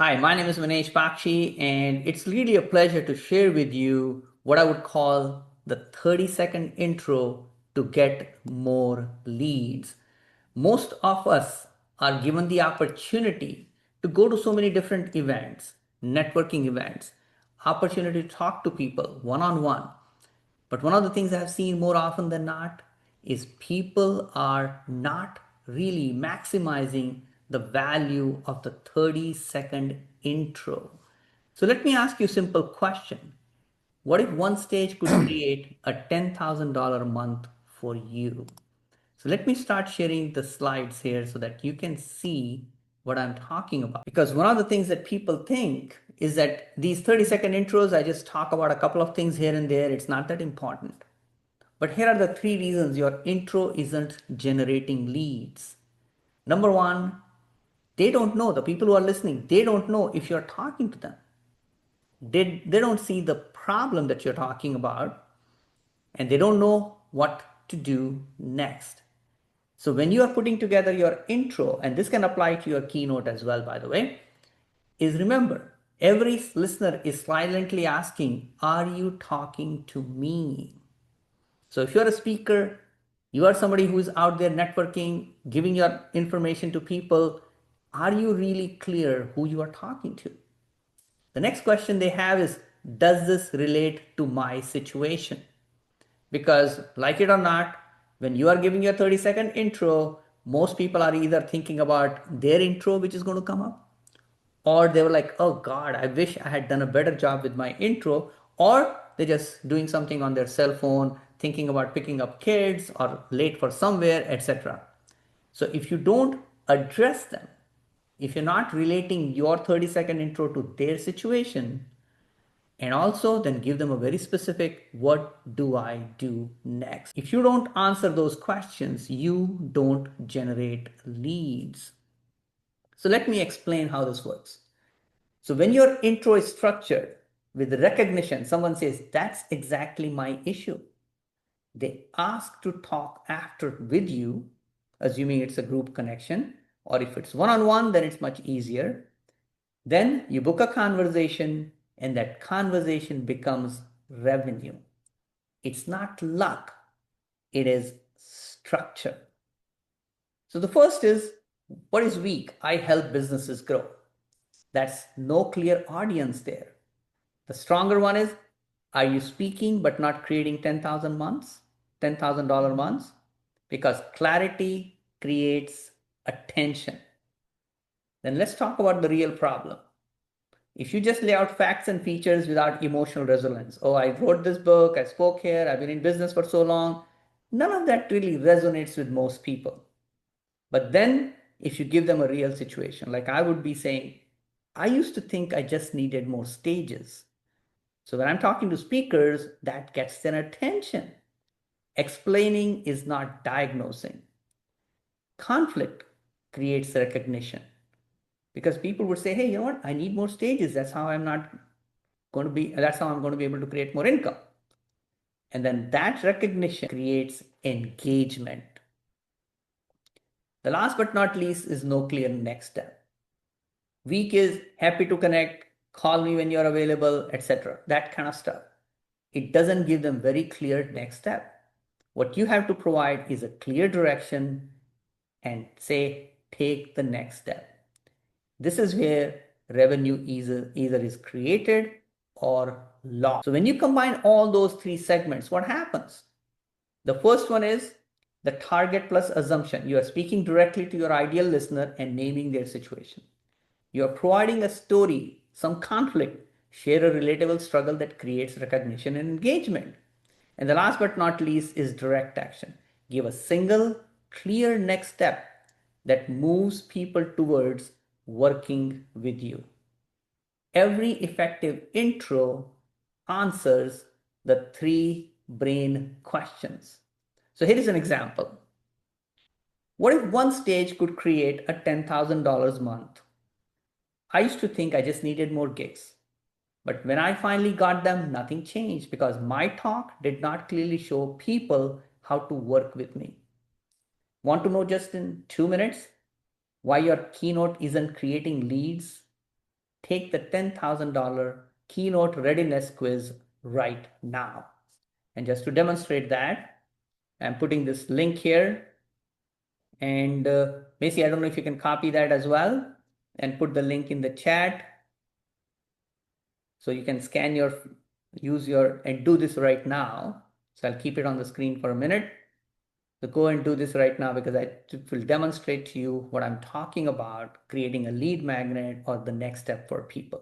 Hi, my name is Minesh Baxi, and it's really a pleasure to share with you what I would call the 30-second intro to get more leads. Most of us are given the opportunity to go to so many different events, networking events, opportunity to talk to people one on one. But one of the things I've seen more often than not is people are not really maximizing the value of the 30-second intro. So let me ask you a simple question. What if one stage could create a $10,000 a month for you? So let me start sharing the slides here so that you can see what I'm talking about. Because one of the things that people think is that these 30-second intros, I just talk about a couple of things here and there. It's not that important. But here are the three reasons your intro isn't generating leads. Number one, they don't know, the people who are listening, they don't know if you're talking to them. They don't see the problem that you're talking about, and they don't know what to do next. So when you are putting together your intro, and this can apply to your keynote as well, by the way, is remember, every listener is silently asking, are you talking to me? So if you're a speaker, you are somebody who is out there networking, giving your information to people, are you really clear who you are talking to? The next question they have is, does this relate to my situation? Because, like it or not, when you are giving your 30-second intro, most people are either thinking about their intro, which is going to come up, or they were like, oh God, I wish I had done a better job with my intro, or they're just doing something on their cell phone, thinking about picking up kids or late for somewhere, etc. So if you don't address them, if you're not relating your 30-second intro to their situation, and also then give them a very specific, what do I do next? If you don't answer those questions, you don't generate leads. So let me explain how this works. So when your intro is structured with recognition, someone says, that's exactly my issue. They ask to talk after with you, assuming it's a group connection, or if it's one-on-one, then it's much easier. Then you book a conversation, and that conversation becomes revenue. It's not luck, it is structure. So the first is, what is weak? I help businesses grow. That's no clear audience there. The stronger one is, are you speaking but not creating 10,000 months, $10,000 months? Because clarity creates attention. Then let's talk about the real problem. If you just lay out facts and features without emotional resonance, oh, I wrote this book, I spoke here, I've been in business for so long, none of that really resonates with most people. But then if you give them a real situation, like I would be saying, I used to think I just needed more stages. So when I'm talking to speakers, that gets their attention. Explaining is not diagnosing. Conflict creates recognition because people would say, hey, you know what? I need more stages. That's how I'm going to be able to create more income. And then that recognition creates engagement. The last but not least is no clear next step. Week is happy to connect, call me when you're available, etc. That kind of stuff. It doesn't give them very clear next step. What you have to provide is a clear direction and say, take the next step. This is where revenue either is created or lost. So when you combine all those three segments, what happens? The first one is the target plus assumption. You are speaking directly to your ideal listener and naming their situation. You are providing a story, some conflict, share a relatable struggle that creates recognition and engagement. And the last but not least is direct action. Give a single, clear next step that moves people towards working with you. Every effective intro answers the three brain questions. So here is an example. What if one stage could create a $10,000 month? I used to think I just needed more gigs. But when I finally got them, nothing changed because my talk did not clearly show people how to work with me. Want to know just in 2 minutes why your keynote isn't creating leads? take the $10,000 keynote readiness quiz right now. And just to demonstrate that, I'm putting this link here. And Macy, I don't know if you can copy that as well and put the link in the chat. So you can scan and do this right now. So I'll keep it on the screen for a minute. So go and do this right now because it will demonstrate to you what I'm talking about, creating a lead magnet or the next step for people.